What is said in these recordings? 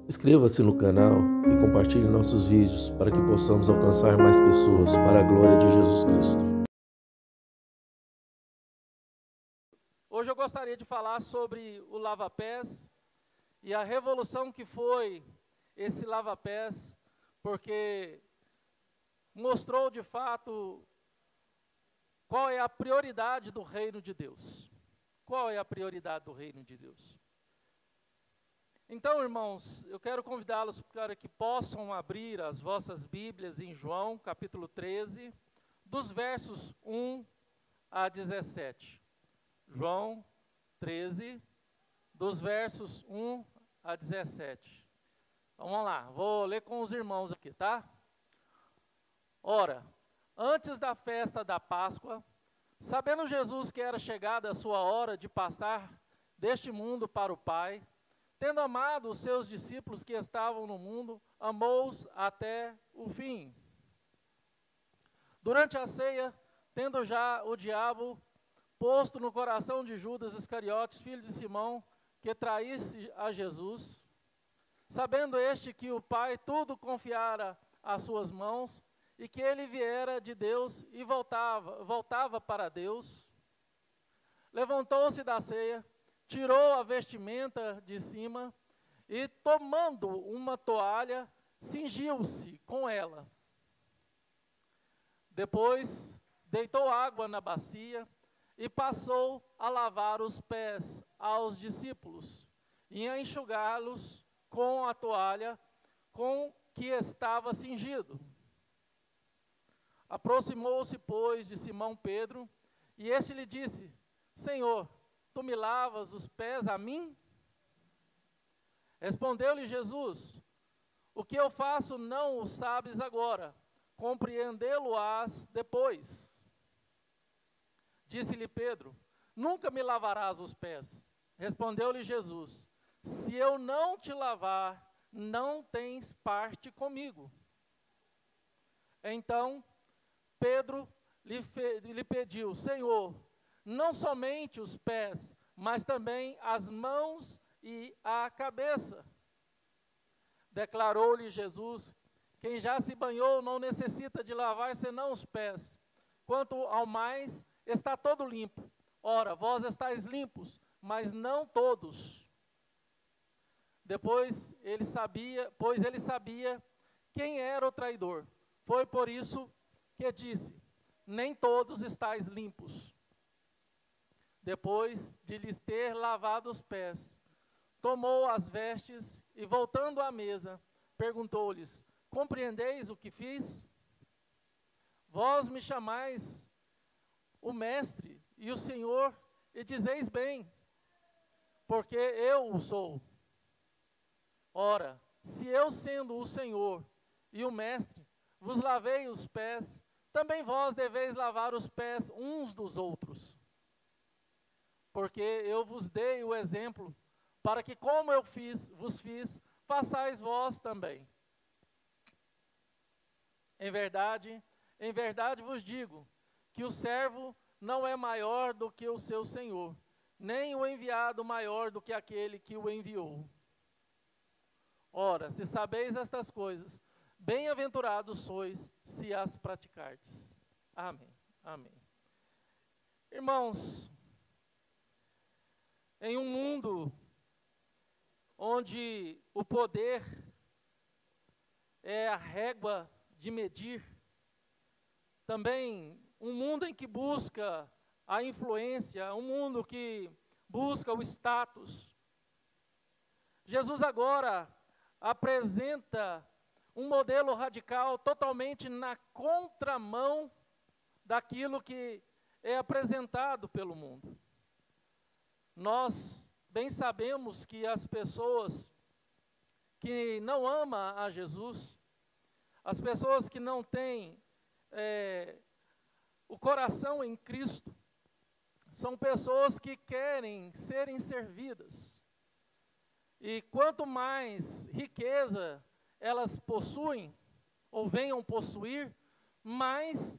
Inscreva-se no canal e compartilhe nossos vídeos para que possamos alcançar mais pessoas para a glória de Jesus Cristo. Hoje eu gostaria de falar sobre o lava-pés e a revolução que foi esse lava-pés, porque mostrou de fato qual é a prioridade do reino de Deus. Qual é a prioridade do reino de Deus? Então, irmãos, eu quero convidá-los para que possam abrir as vossas Bíblias em João, capítulo 13, dos versos 1 a 17. João 13, dos versos 1 a 17. Então, vamos lá, vou ler com os irmãos aqui, tá? Ora, antes da festa da Páscoa, sabendo Jesus que era chegada a sua hora de passar deste mundo para o Pai, tendo amado os seus discípulos que estavam no mundo, amou-os até o fim. Durante a ceia, tendo já o diabo posto no coração de Judas Iscariotes, filho de Simão, que traísse a Jesus, sabendo este que o Pai tudo confiara às suas mãos, e que ele viera de Deus e voltava para Deus, levantou-se da ceia, tirou a vestimenta de cima e, tomando uma toalha, cingiu-se com ela. Depois, deitou água na bacia e passou a lavar os pés aos discípulos e a enxugá-los com a toalha com que estava cingido. Aproximou-se, pois, de Simão Pedro, e este lhe disse: Senhor, tu me lavas os pés a mim? Respondeu-lhe Jesus: o que eu faço não o sabes agora, compreendê-lo-ás depois. Disse-lhe Pedro: nunca me lavarás os pés. Respondeu-lhe Jesus: se eu não te lavar, não tens parte comigo. Então Pedro lhe pediu: Senhor, não somente os pés, mas também as mãos e a cabeça. Declarou-lhe Jesus: quem já se banhou não necessita de lavar senão os pés. Quanto ao mais, está todo limpo. Ora, vós estáis limpos, mas não todos. Pois ele sabia quem era o traidor. Foi por isso que disse: nem todos estáis limpos. Depois de lhes ter lavado os pés, tomou as vestes e, voltando à mesa, perguntou-lhes: compreendeis o que fiz? Vós me chamais o Mestre e o Senhor, e dizeis bem, porque eu o sou. Ora, se eu, sendo o Senhor e o Mestre, vos lavei os pés, também vós deveis lavar os pés uns dos outros. Porque eu vos dei o exemplo, para que como eu vos fiz, façais vós também. Em verdade vos digo, que o servo não é maior do que o seu senhor, nem o enviado maior do que aquele que o enviou. Ora, se sabeis estas coisas, bem-aventurados sois, se as praticardes. Amém. Amém. Irmãos, em um mundo onde o poder é a régua de medir, também um mundo em que busca a influência, um mundo que busca o status, Jesus agora apresenta um modelo radical totalmente na contramão daquilo que é apresentado pelo mundo. Nós bem sabemos que as pessoas que não amam a Jesus, as pessoas que não têm o coração em Cristo, são pessoas que querem serem servidas. E quanto mais riqueza elas possuem, ou venham possuir, mais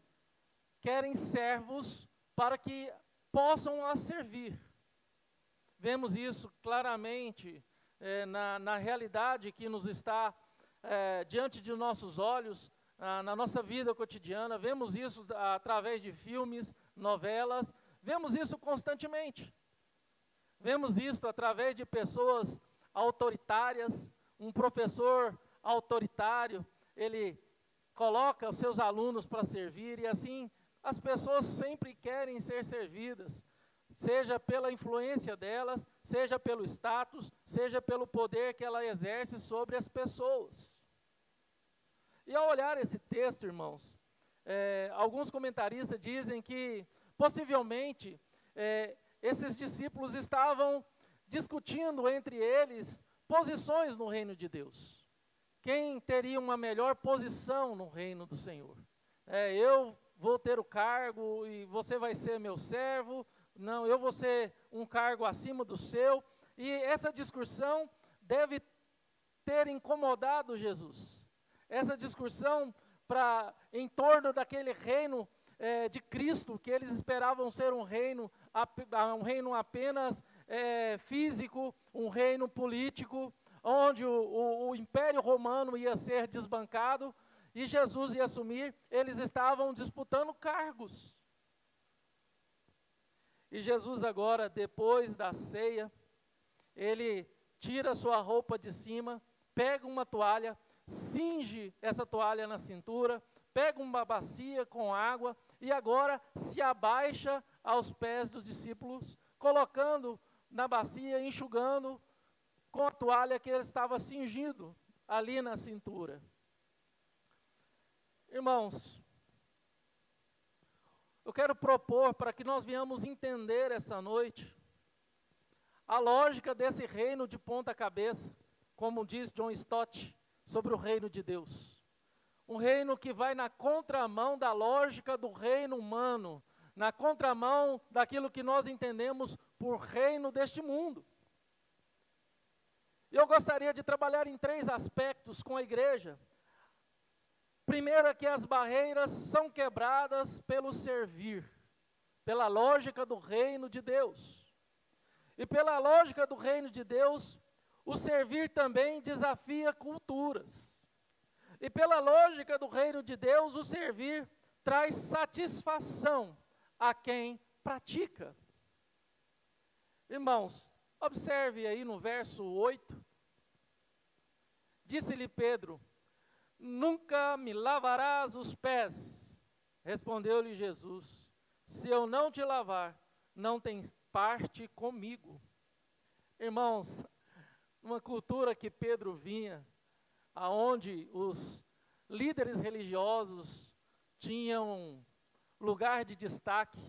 querem servos para que possam as servir. Vemos isso claramente na realidade que nos está diante de nossos olhos, na nossa vida cotidiana. Vemos isso através de filmes, novelas, vemos isso constantemente. Vemos isso através de pessoas autoritárias. Um professor autoritário, ele coloca os seus alunos para servir, e assim as pessoas sempre querem ser servidas, seja pela influência delas, seja pelo status, seja pelo poder que ela exerce sobre as pessoas. E ao olhar esse texto, irmãos, alguns comentaristas dizem que, possivelmente, esses discípulos estavam discutindo entre eles posições no reino de Deus. Quem teria uma melhor posição no reino do Senhor? Eu vou ter o cargo e você vai ser meu servo. Não, eu vou ser um cargo acima do seu. E essa discussão deve ter incomodado Jesus. Essa discussão em torno daquele reino de Cristo, que eles esperavam ser um reino apenas físico, um reino político, onde o Império Romano ia ser desbancado e Jesus ia assumir. Eles estavam disputando cargos. E Jesus agora, depois da ceia, ele tira sua roupa de cima, pega uma toalha, cinge essa toalha na cintura, pega uma bacia com água e agora se abaixa aos pés dos discípulos, colocando na bacia, enxugando com a toalha que ele estava cingido ali na cintura. Irmãos, eu quero propor para que nós venhamos entender essa noite a lógica desse reino de ponta cabeça, como diz John Stott, sobre o reino de Deus. Um reino que vai na contramão da lógica do reino humano, na contramão daquilo que nós entendemos por reino deste mundo. Eu gostaria de trabalhar em 3 aspectos com a igreja. Primeiro é que as barreiras são quebradas pelo servir, pela lógica do reino de Deus. E pela lógica do reino de Deus, o servir também desafia culturas. E pela lógica do reino de Deus, o servir traz satisfação a quem pratica. Irmãos, observe aí no verso 8, disse-lhe Pedro, nunca me lavarás os pés. Respondeu-lhe Jesus, se eu não te lavar, não tens parte comigo. Irmãos, uma cultura que Pedro vinha, aonde os líderes religiosos tinham lugar de destaque,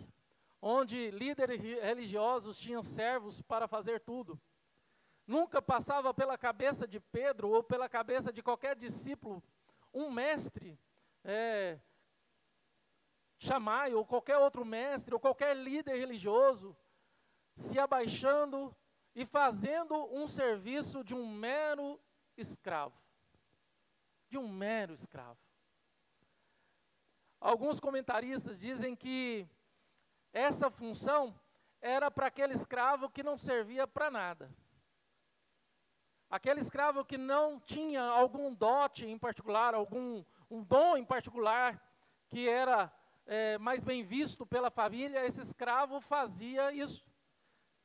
onde líderes religiosos tinham servos para fazer tudo. Nunca passava pela cabeça de Pedro ou pela cabeça de qualquer discípulo, um mestre, Shammai, ou qualquer outro mestre, ou qualquer líder religioso, se abaixando e fazendo um serviço de um mero escravo. De um mero escravo. Alguns comentaristas dizem que essa função era para aquele escravo que não servia para nada. Aquele escravo que não tinha algum dote em particular, um dom em particular, que era mais bem visto pela família, esse escravo fazia isso.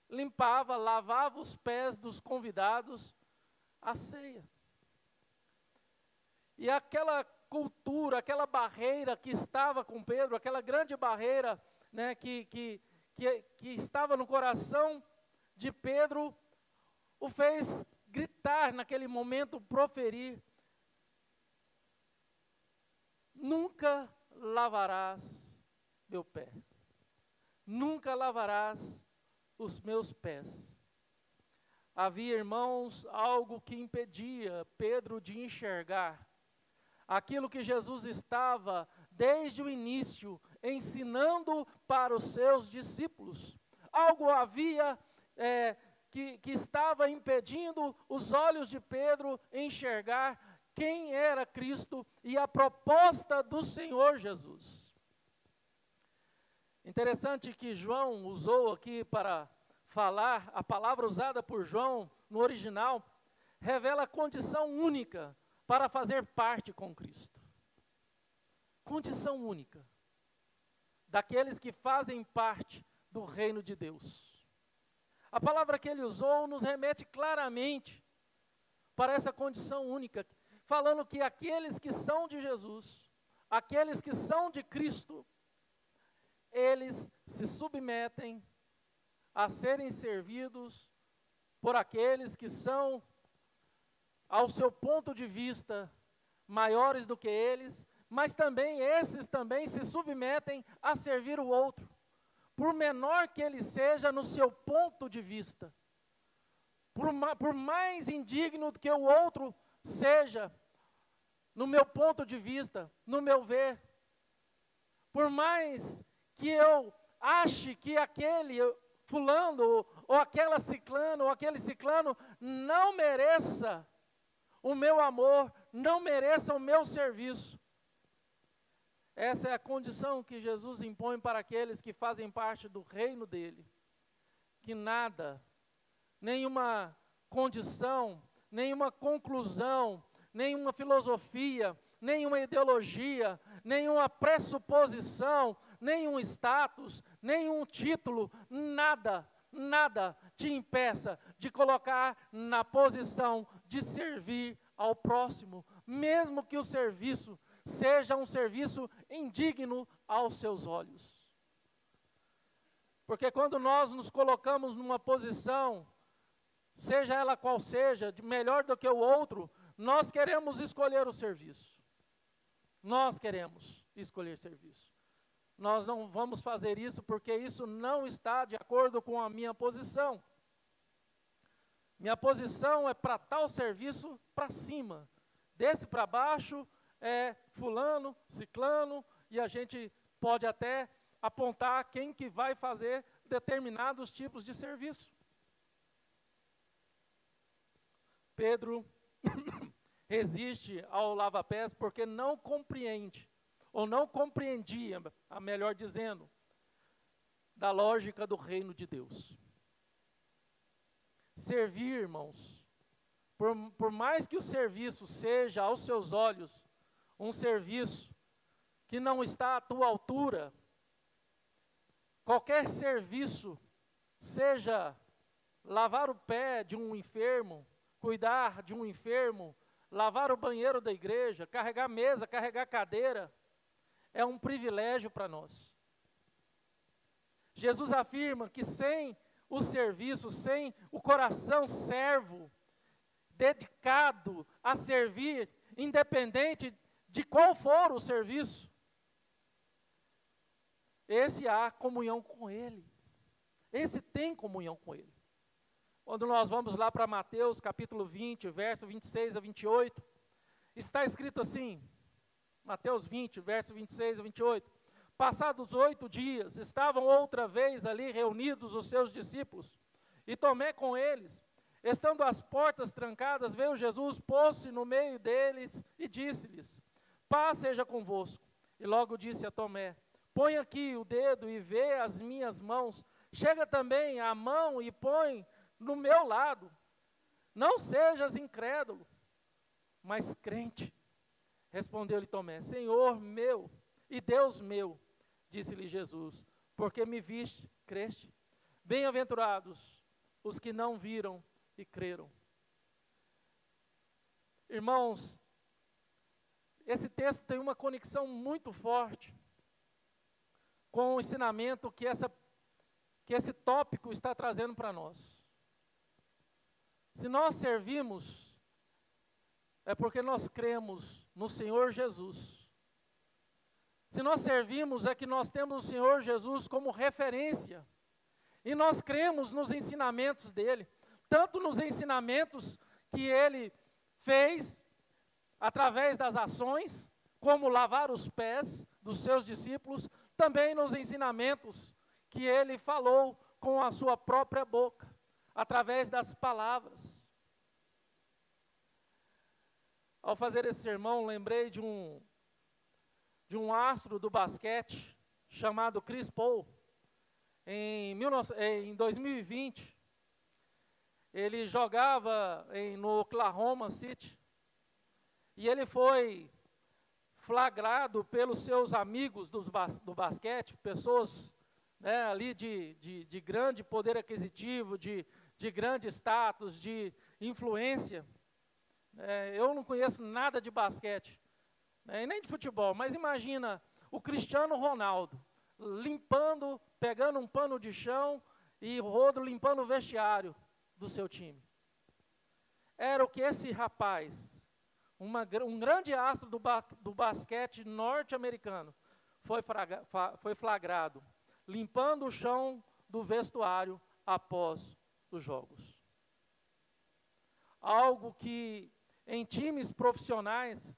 Limpava, lavava os pés dos convidados à ceia. E aquela cultura, aquela barreira que estava com Pedro, aquela grande barreira, né, que estava no coração de Pedro, o fez gritar naquele momento, proferir, nunca lavarás meu pé, nunca lavarás os meus pés. Havia, irmãos, algo que impedia Pedro de enxergar aquilo que Jesus estava, desde o início, ensinando para os seus discípulos. Algo havia que estava impedindo os olhos de Pedro enxergar quem era Cristo e a proposta do Senhor Jesus. Interessante que João usou aqui para falar, a palavra usada por João no original revela a condição única para fazer parte com Cristo. Condição única daqueles que fazem parte do reino de Deus. A palavra que ele usou nos remete claramente para essa condição única, falando que aqueles que são de Jesus, aqueles que são de Cristo, eles se submetem a serem servidos por aqueles que são, ao seu ponto de vista, maiores do que eles, mas também esses também se submetem a servir o outro, por menor que ele seja no seu ponto de vista, por mais indigno que o outro seja, no meu ponto de vista, no meu ver, por mais que eu ache que aquele fulano, ou aquela ciclano, ou aquele ciclano, não mereça o meu amor, não mereça o meu serviço. Essa é a condição que Jesus impõe para aqueles que fazem parte do reino dele. Que nada, nenhuma condição, nenhuma conclusão, nenhuma filosofia, nenhuma ideologia, nenhuma pressuposição, nenhum status, nenhum título, nada te impeça de colocar na posição de servir ao próximo, mesmo que o serviço seja um serviço indigno aos seus olhos. Porque quando nós nos colocamos numa posição, seja ela qual seja, de melhor do que o outro, nós queremos escolher o serviço. Nós queremos escolher serviço. Nós não vamos fazer isso porque isso não está de acordo com a minha posição. Minha posição é para tal serviço para cima. Desse para baixo é fulano, ciclano, e a gente pode até apontar quem que vai fazer determinados tipos de serviço. Pedro resiste ao lava-pés porque não compreende, ou não compreendia, a melhor dizendo, da lógica do reino de Deus. Servir, irmãos, por mais que o serviço seja aos seus olhos um serviço que não está à tua altura, qualquer serviço, seja lavar o pé de um enfermo, cuidar de um enfermo, lavar o banheiro da igreja, carregar mesa, carregar cadeira, é um privilégio para nós. Jesus afirma que sem o serviço, sem o coração servo, dedicado a servir, independente de qual for o serviço, esse há comunhão com Ele. Esse tem comunhão com Ele. Quando nós vamos lá para Mateus capítulo 20, verso 26 a 28, está escrito assim, Mateus 20, verso 26 a 28, passados 8 dias, estavam outra vez ali reunidos os seus discípulos, e Tomé com eles. Estando as portas trancadas, veio Jesus, pôs-se no meio deles e disse-lhes, paz seja convosco. E logo disse a Tomé, põe aqui o dedo e vê as minhas mãos, chega também a mão e põe no meu lado. Não sejas incrédulo, mas crente. Respondeu-lhe Tomé, Senhor meu e Deus meu, disse-lhe Jesus, porque me viste, creste. Bem-aventurados os que não viram e creram. Irmãos, esse texto tem uma conexão muito forte com o ensinamento que esse tópico está trazendo para nós. Se nós servimos, é porque nós cremos no Senhor Jesus. Se nós servimos, é que nós temos o Senhor Jesus como referência. E nós cremos nos ensinamentos dele, tanto nos ensinamentos que ele fez através das ações, como lavar os pés dos seus discípulos, também nos ensinamentos que ele falou com a sua própria boca, através das palavras. Ao fazer esse sermão, lembrei de um astro do basquete chamado Chris Paul, em 2020. ele jogava no Oklahoma City, e ele foi flagrado pelos seus amigos do basquete, pessoas, né, ali de grande poder aquisitivo, de grande status, de influência. Eu não conheço nada de basquete, né, e nem de futebol, mas imagina o Cristiano Ronaldo limpando, pegando um pano de chão e rodo limpando o vestiário do seu time. Era o que esse rapaz, um grande astro do basquete norte-americano, foi flagrado, limpando o chão do vestuário após os jogos. Algo que em times profissionais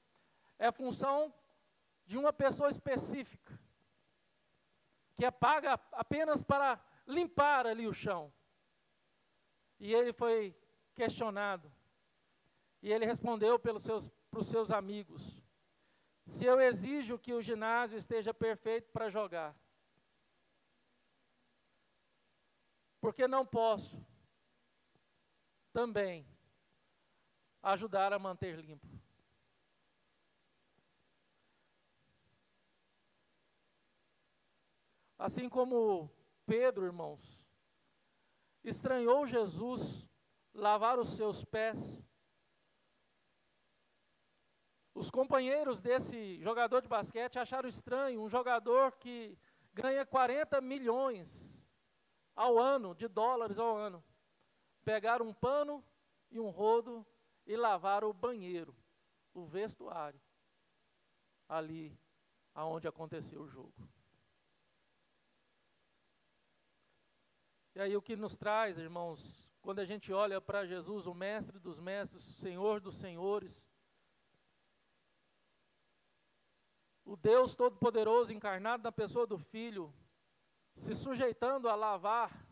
é função de uma pessoa específica, que é paga apenas para limpar ali o chão. E ele foi questionado, e ele respondeu para os seus amigos: se eu exijo que o ginásio esteja perfeito para jogar, porque não posso também ajudar a manter limpo? Assim como Pedro, irmãos, estranhou Jesus lavar os seus pés, os companheiros desse jogador de basquete acharam estranho um jogador que ganha 40 milhões ao ano, de dólares ao ano, pegar um pano e um rodo e lavar o banheiro, o vestuário, ali aonde aconteceu o jogo. E aí o que nos traz, irmãos, quando a gente olha para Jesus, o mestre dos mestres, o Senhor dos senhores, o Deus Todo-Poderoso encarnado na pessoa do Filho, se sujeitando a lavar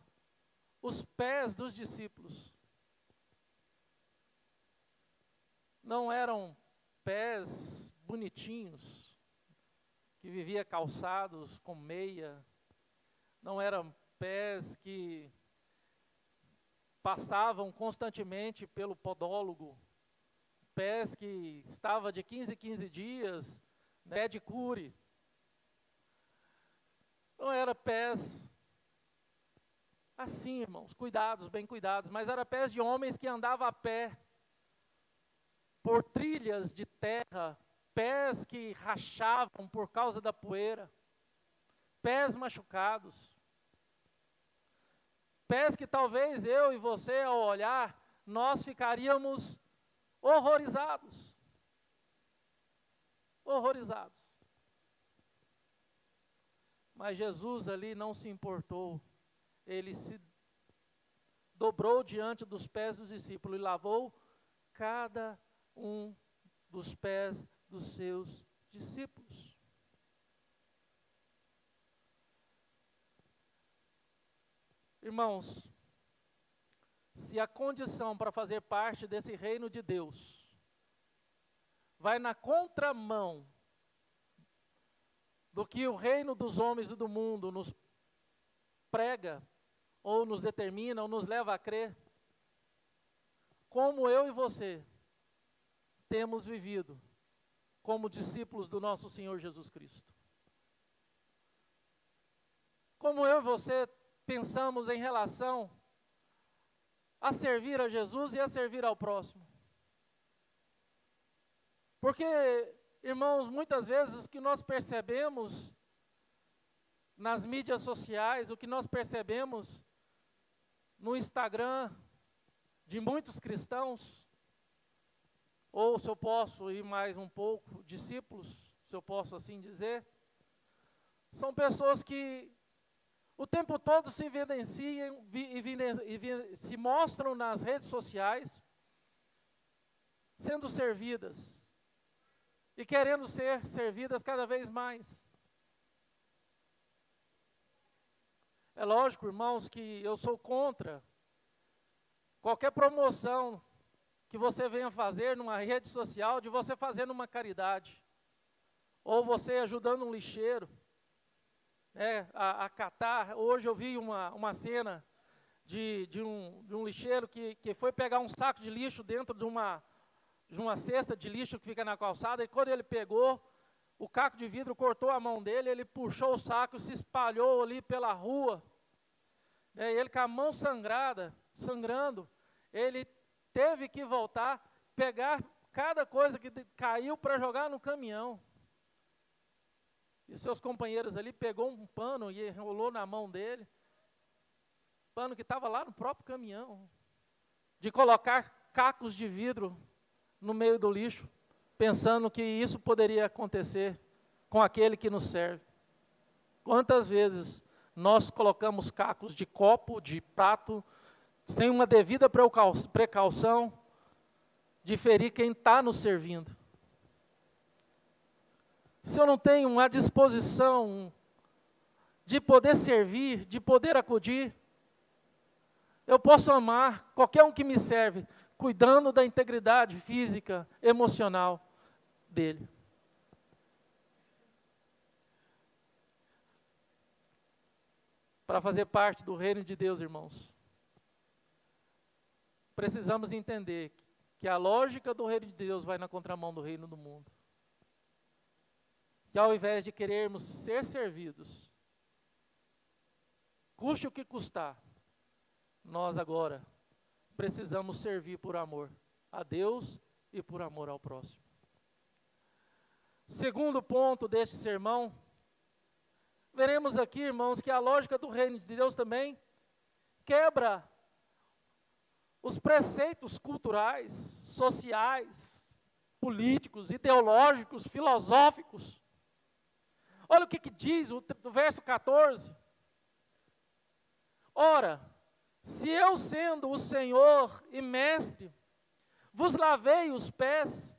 os pés dos discípulos. Não eram pés bonitinhos, que vivia calçados com meia, não eram pés que passavam constantemente pelo podólogo, pés que estava de 15 em 15 dias, né, de cure. Não era pés assim, irmãos, cuidados, bem cuidados, mas era pés de homens que andavam a pé por trilhas de terra, pés que rachavam por causa da poeira, pés machucados. Pés que talvez eu e você, ao olhar, nós ficaríamos horrorizados. Horrorizados. Mas Jesus ali não se importou. Ele se dobrou diante dos pés dos discípulos e lavou cada um dos pés dos seus discípulos. Irmãos, se a condição para fazer parte desse reino de Deus vai na contramão do que o reino dos homens e do mundo nos prega, ou nos determina, ou nos leva a crer, como eu e você temos vivido como discípulos do nosso Senhor Jesus Cristo? Como eu e você pensamos em relação a servir a Jesus e a servir ao próximo? Porque, irmãos, muitas vezes o que nós percebemos nas mídias sociais, o que nós percebemos no Instagram de muitos cristãos, ou se eu posso ir mais um pouco, discípulos, se eu posso assim dizer, são pessoas que o tempo todo se evidenciam e se mostram nas redes sociais, sendo servidas e querendo ser servidas cada vez mais. É lógico, irmãos, que eu sou contra qualquer promoção que você venha fazer numa rede social, de você fazer numa caridade, ou você ajudando um lixeiro, a catar. Hoje eu vi uma cena de um lixeiro que foi pegar um saco de lixo dentro de uma cesta de lixo que fica na calçada, e quando ele pegou, o caco de vidro cortou a mão dele, ele puxou o saco e se espalhou ali pela rua. Ele com a mão sangrando, ele teve que voltar, pegar cada coisa que caiu para jogar no caminhão. E seus companheiros ali pegou um pano e enrolou na mão dele, pano que estava lá no próprio caminhão, de colocar cacos de vidro no meio do lixo, pensando que isso poderia acontecer com aquele que nos serve. Quantas vezes nós colocamos cacos de copo, de prato, sem uma devida precaução de ferir quem está nos servindo. Se eu não tenho uma disposição de poder servir, de poder acudir, eu posso amar qualquer um que me serve, cuidando da integridade física, emocional dele. Para fazer parte do reino de Deus, irmãos, precisamos entender que a lógica do reino de Deus vai na contramão do reino do mundo. Que ao invés de querermos ser servidos, custe o que custar, nós agora precisamos servir por amor a Deus e por amor ao próximo. Segundo ponto deste sermão, veremos aqui, irmãos, que a lógica do reino de Deus também quebra os preceitos culturais, sociais, políticos, ideológicos, filosóficos. Olha o que diz o verso 14. Ora, se eu, sendo o Senhor e Mestre, vos lavei os pés,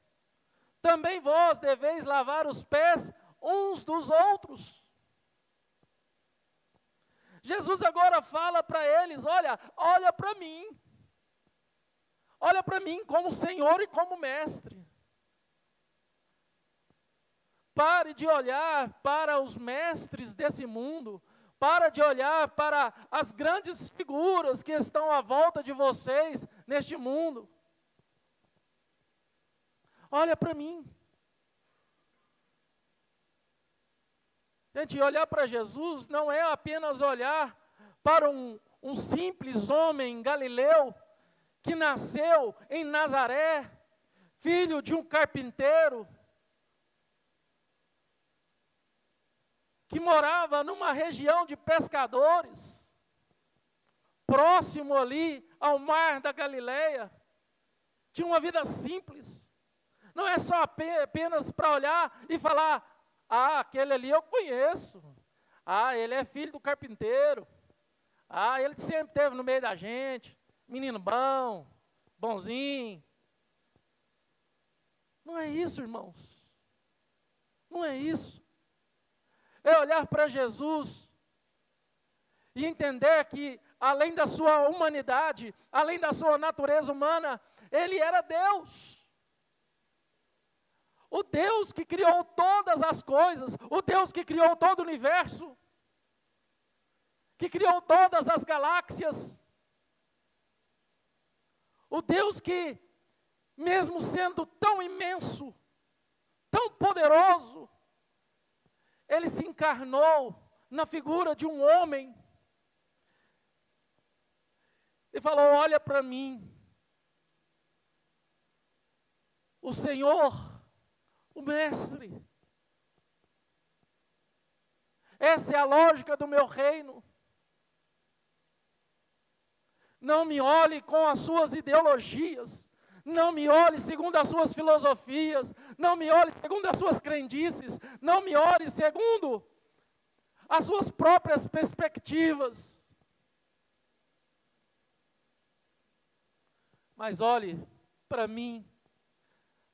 também vós deveis lavar os pés uns dos outros. Jesus agora fala para eles, olha para mim. Olha para mim como Senhor e como Mestre. Pare de olhar para os mestres desse mundo. Para de olhar para as grandes figuras que estão à volta de vocês neste mundo. Olha para mim. Gente, olhar para Jesus não é apenas olhar para um simples homem galileu que nasceu em Nazaré, filho de um carpinteiro, que morava numa região de pescadores, próximo ali ao mar da Galileia, tinha uma vida simples. Não é só apenas para olhar e falar, aquele ali eu conheço, ele é filho do carpinteiro, ele sempre esteve no meio da gente, menino bom, bonzinho. Não é isso, irmãos, não é isso. É olhar para Jesus e entender que, além da sua humanidade, além da sua natureza humana, Ele era Deus. O Deus que criou todas as coisas, o Deus que criou todo o universo, que criou todas as galáxias, o Deus que, mesmo sendo tão imenso, tão poderoso, Ele se encarnou na figura de um homem e falou, olha para mim, o Senhor, o Mestre, essa é a lógica do meu reino. Não me olhe com as suas ideologias, não me olhe segundo as suas filosofias, não me olhe segundo as suas crendices, não me olhe segundo as suas próprias perspectivas. Mas olhe para mim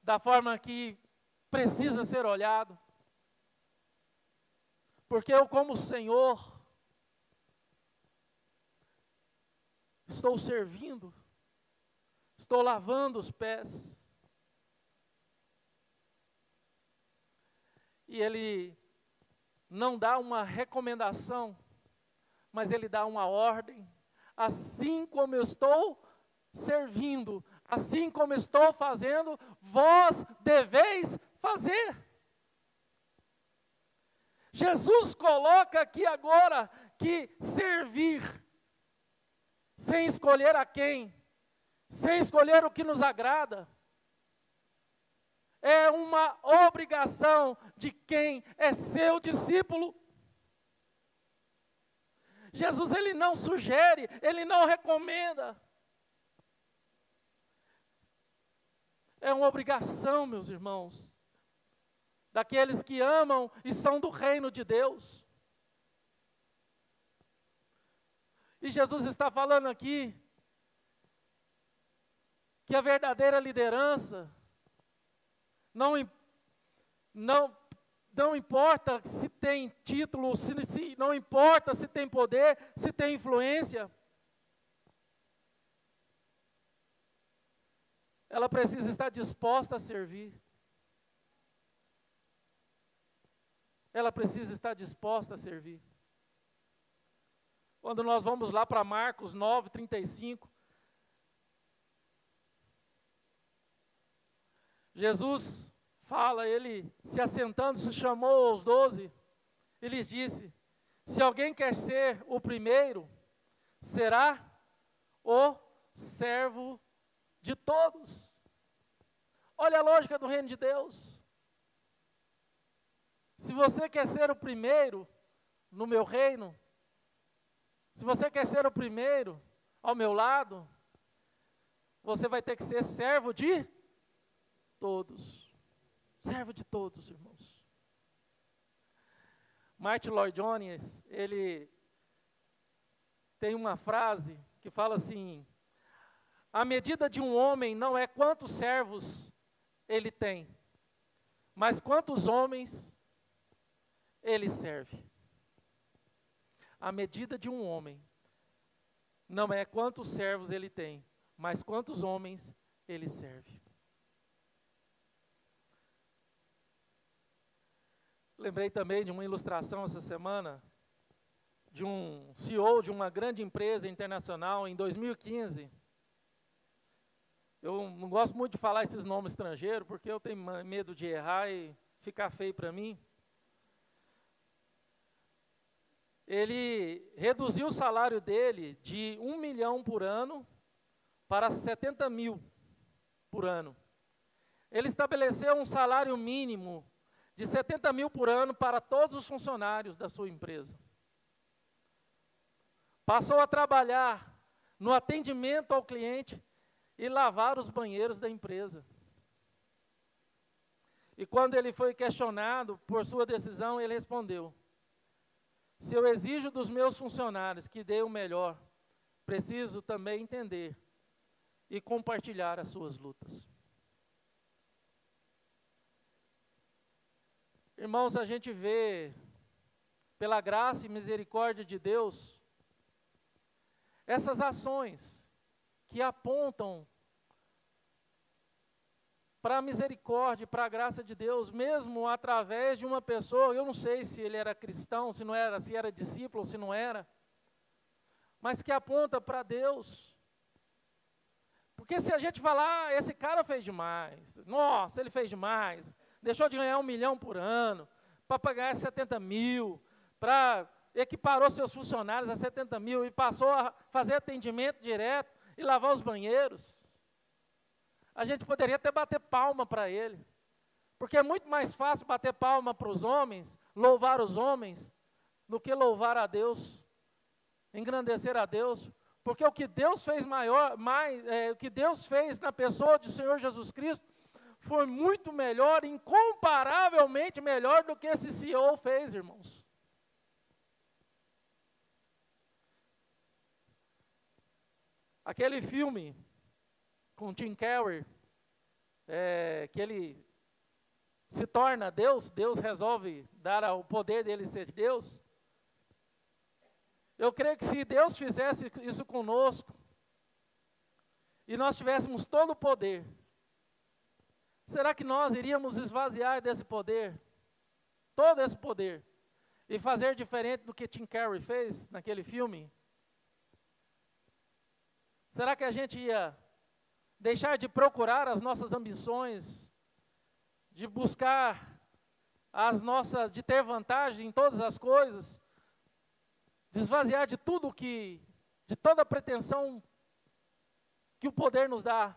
da forma que precisa ser olhado. Porque eu, como Senhor, estou servindo, estou lavando os pés. E Ele não dá uma recomendação, mas Ele dá uma ordem. assim como eu estou servindo, assim como estou fazendo, vós deveis fazer. Jesus coloca aqui agora que servir, sem escolher a quem, sem escolher o que nos agrada, é uma obrigação de quem é seu discípulo. Jesus, ele não sugere, ele não recomenda. É uma obrigação, meus irmãos, daqueles que amam e são do reino de Deus. E Jesus está falando aqui que a verdadeira liderança não importa se tem título, não importa se tem poder, se tem influência. Ela precisa estar disposta a servir. Ela precisa estar disposta a servir. Quando nós vamos lá para Marcos 9:35, Jesus fala, ele se assentando, se chamou aos 12, e lhes disse: se alguém quer ser o primeiro, será o servo de todos. Olha a lógica do reino de Deus. Se você quer ser o primeiro no meu reino, se você quer ser o primeiro ao meu lado, você vai ter que ser servo de todos. Servo de todos, irmãos. Martin Lloyd Jones, ele tem uma frase que fala assim: a medida de um homem não é quantos servos ele tem, mas quantos homens ele serve. A medida de um homem não é quantos servos ele tem, mas quantos homens ele serve. Lembrei também de uma ilustração essa semana, de um CEO de uma grande empresa internacional em 2015. Eu não gosto muito de falar esses nomes estrangeiros, porque eu tenho medo de errar e ficar feio para mim. Ele reduziu o salário dele de 1 milhão por ano para 70 mil por ano. Ele estabeleceu um salário mínimo de 70 mil por ano para todos os funcionários da sua empresa. Passou a trabalhar no atendimento ao cliente e lavar os banheiros da empresa. E quando ele foi questionado por sua decisão, ele respondeu: se eu exijo dos meus funcionários que dêem o melhor, preciso também entender e compartilhar as suas lutas. Irmãos, a gente vê, pela graça e misericórdia de Deus, essas ações que apontam para a misericórdia, para a graça de Deus, mesmo através de uma pessoa, eu não sei se ele era cristão, se não era, se era discípulo, se não era, mas que aponta para Deus. Porque se a gente falar, esse cara fez demais, nossa, ele fez demais, deixou de ganhar 1 milhão por ano, para pagar 70 mil, equiparou seus funcionários a 70 mil e passou a fazer atendimento direto e lavar os banheiros. A gente poderia até bater palma para ele, porque é muito mais fácil bater palma para os homens, louvar os homens, do que louvar a Deus, engrandecer a Deus, porque o que Deus fez o que Deus fez na pessoa do Senhor Jesus Cristo, foi muito melhor, incomparavelmente melhor do que esse CEO fez, irmãos. Aquele filme com Jim Carrey, que ele se torna Deus, Deus resolve dar o poder dele ser Deus. Eu creio que se Deus fizesse isso conosco, e nós tivéssemos todo o poder, será que nós iríamos esvaziar desse poder, todo esse poder, e fazer diferente do que Jim Carrey fez naquele filme? Será que a gente ia deixar de procurar as nossas ambições, de buscar de ter vantagem em todas as coisas, de esvaziar de de toda a pretensão que o poder nos dá,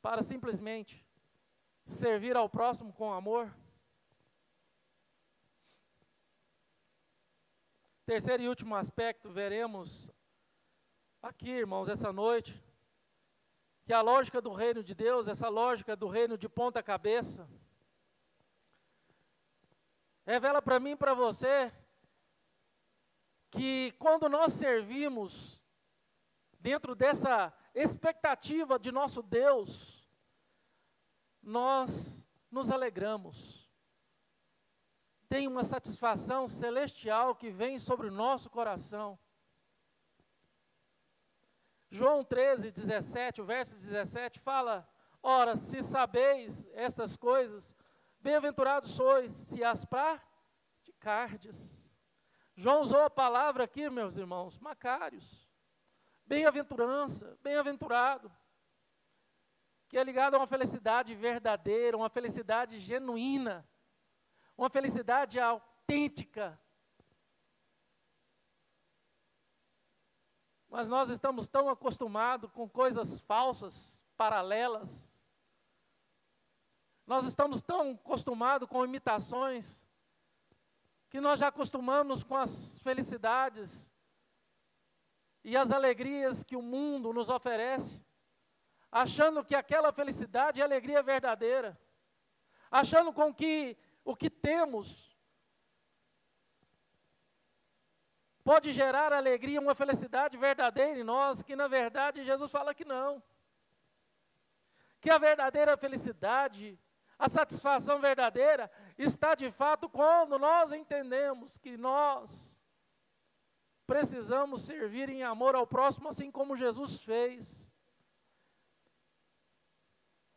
para simplesmente servir ao próximo com amor? Terceiro e último aspecto, veremos aqui, irmãos, essa noite, que a lógica do reino de Deus, essa lógica do reino de ponta cabeça, revela para mim e para você que quando nós servimos dentro dessa expectativa de nosso Deus, nós nos alegramos. Tem uma satisfação celestial que vem sobre o nosso coração. João 13, 17, o verso 17 fala: ora, se sabeis estas coisas, bem-aventurados sois, se as praticardes. João usou a palavra aqui, meus irmãos, macários, bem-aventurança, bem-aventurado, que é ligado a uma felicidade verdadeira, uma felicidade genuína, uma felicidade autêntica. Mas nós estamos tão acostumados com coisas falsas, paralelas. Nós estamos tão acostumados com imitações, que nós já acostumamos com as felicidades e as alegrias que o mundo nos oferece, achando que aquela felicidade é alegria verdadeira, achando com que o que temos pode gerar alegria, uma felicidade verdadeira em nós, que na verdade Jesus fala que não. Que a verdadeira felicidade, a satisfação verdadeira, está de fato quando nós entendemos que nós precisamos servir em amor ao próximo, assim como Jesus fez,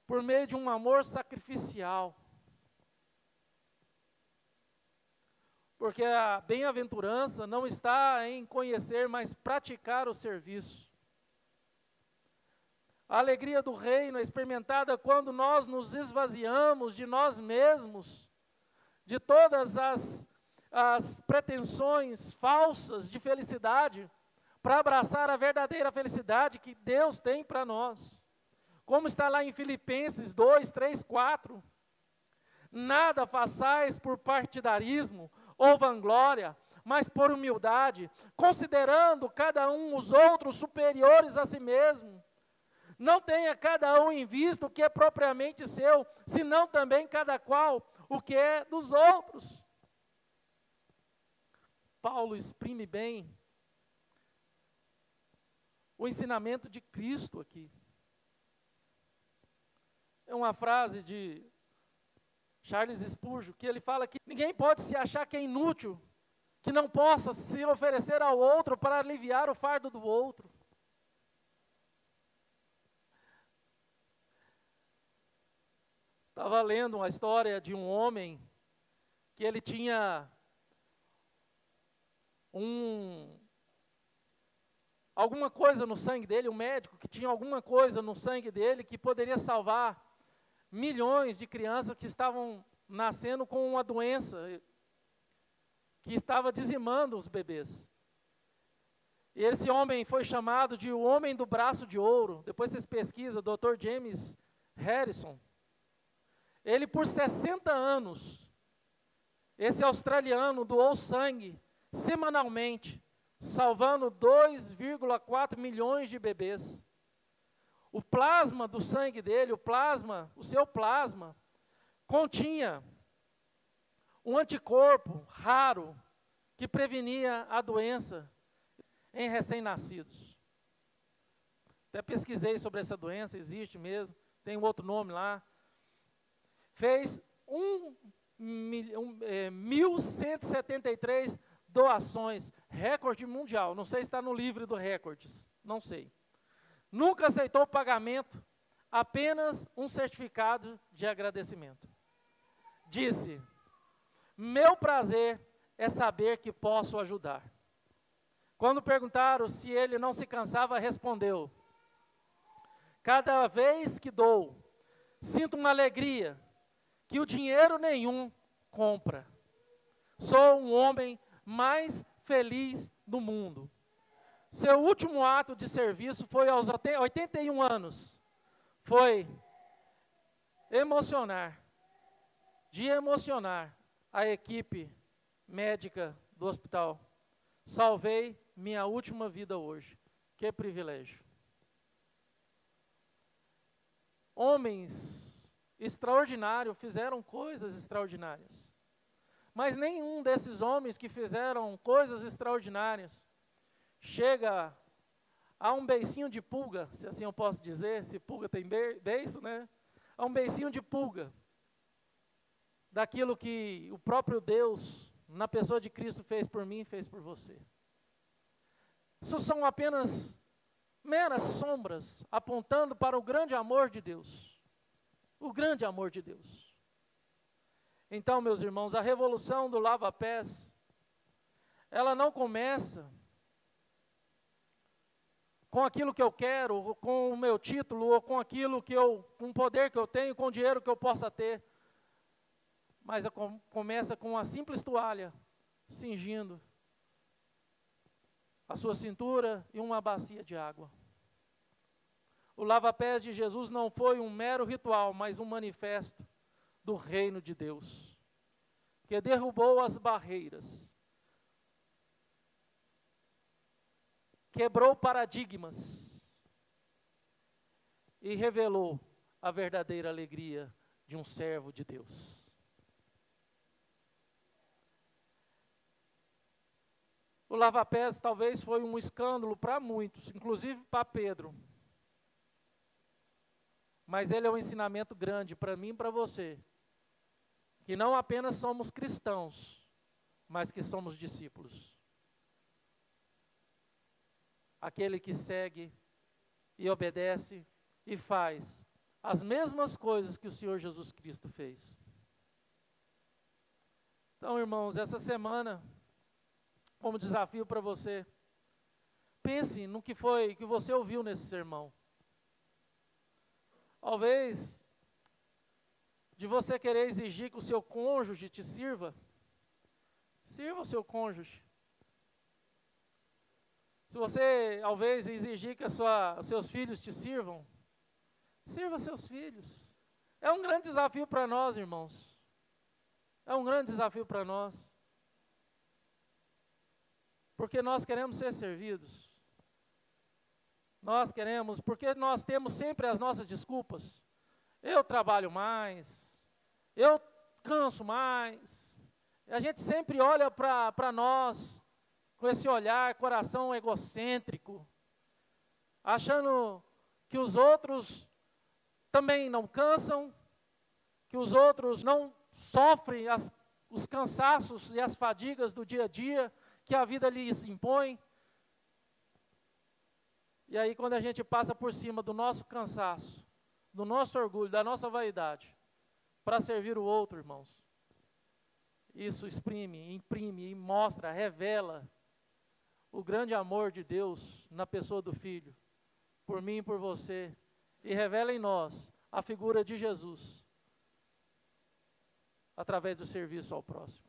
por meio de um amor sacrificial. Porque a bem-aventurança não está em conhecer, mas praticar o serviço. A alegria do reino é experimentada quando nós nos esvaziamos de nós mesmos, de todas as pretensões falsas de felicidade, para abraçar a verdadeira felicidade que Deus tem para nós. Como está lá em Filipenses 2, 3, 4. Nada façais por partidarismo ou vanglória, mas por humildade, considerando cada um os outros superiores a si mesmo. Não tenha cada um em vista o que é propriamente seu, senão também cada qual o que é dos outros. Paulo exprime bem o ensinamento de Cristo aqui. É uma frase de Charles Spurgeon, que ele fala que ninguém pode se achar que é inútil, que não possa se oferecer ao outro para aliviar o fardo do outro. Estava lendo uma história de um homem que ele tinha alguma coisa no sangue dele, um médico que tinha alguma coisa no sangue dele que poderia salvar milhões de crianças que estavam nascendo com uma doença que estava dizimando os bebês. E esse homem foi chamado de o homem do braço de ouro. Depois vocês pesquisam, Dr. James Harrison. Ele, por 60 anos, esse australiano doou sangue semanalmente, salvando 2,4 milhões de bebês. O plasma do sangue dele, o seu plasma, continha um anticorpo raro que prevenia a doença em recém-nascidos. Até pesquisei sobre essa doença, existe mesmo, tem um outro nome lá. Fez 1.173 doações, recorde mundial, não sei se está no livro dos recordes, não sei. Nunca aceitou pagamento, apenas um certificado de agradecimento. Disse: meu prazer é saber que posso ajudar. Quando perguntaram se ele não se cansava, respondeu: Cada vez que dou, sinto uma alegria que o dinheiro nenhum compra. Sou um homem mais feliz do mundo. Seu último ato de serviço foi aos 81 anos. Foi emocionar a equipe médica do hospital. Salvei minha última vida hoje. Que privilégio. Homens extraordinários fizeram coisas extraordinárias. Mas nenhum desses homens que fizeram coisas extraordinárias chega a um beicinho de pulga, se assim eu posso dizer, se pulga tem beiço, né? A um beicinho de pulga daquilo que o próprio Deus, na pessoa de Cristo, fez por mim e fez por você. Isso são apenas meras sombras apontando para o grande amor de Deus. O grande amor de Deus. Então, meus irmãos, a revolução do lava-pés, ela não começa com aquilo que eu quero, ou com o meu título, ou com aquilo com o poder que eu tenho, com o dinheiro que eu possa ter. Mas começa com uma simples toalha, cingindo a sua cintura e uma bacia de água. O lava-pés de Jesus não foi um mero ritual, mas um manifesto do reino de Deus, que derrubou as barreiras, quebrou paradigmas e revelou a verdadeira alegria de um servo de Deus. O lava-pés talvez foi um escândalo para muitos, inclusive para Pedro. Mas ele é um ensinamento grande para mim e para você, que não apenas somos cristãos, mas que somos discípulos. Aquele que segue e obedece e faz as mesmas coisas que o Senhor Jesus Cristo fez. Então, irmãos, essa semana, como desafio para você, pense no que você ouviu nesse sermão. Talvez, de você querer exigir que o seu cônjuge te sirva, sirva o seu cônjuge. Se você, talvez, exigir que os seus filhos te sirvam, sirva seus filhos. É um grande desafio para nós, irmãos. É um grande desafio para nós. Porque nós queremos ser servidos. Nós queremos, porque nós temos sempre as nossas desculpas. Eu trabalho mais, eu canso mais. A gente sempre olha para nós com esse olhar, coração egocêntrico, achando que os outros também não cansam, que os outros não sofrem os cansaços e as fadigas do dia a dia que a vida lhes impõe. E aí, quando a gente passa por cima do nosso cansaço, do nosso orgulho, da nossa vaidade, para servir o outro, irmãos, isso imprime e mostra, revela o grande amor de Deus na pessoa do Filho, por mim e por você, e revela em nós a figura de Jesus, através do serviço ao próximo.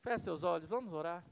Feche seus olhos, vamos orar.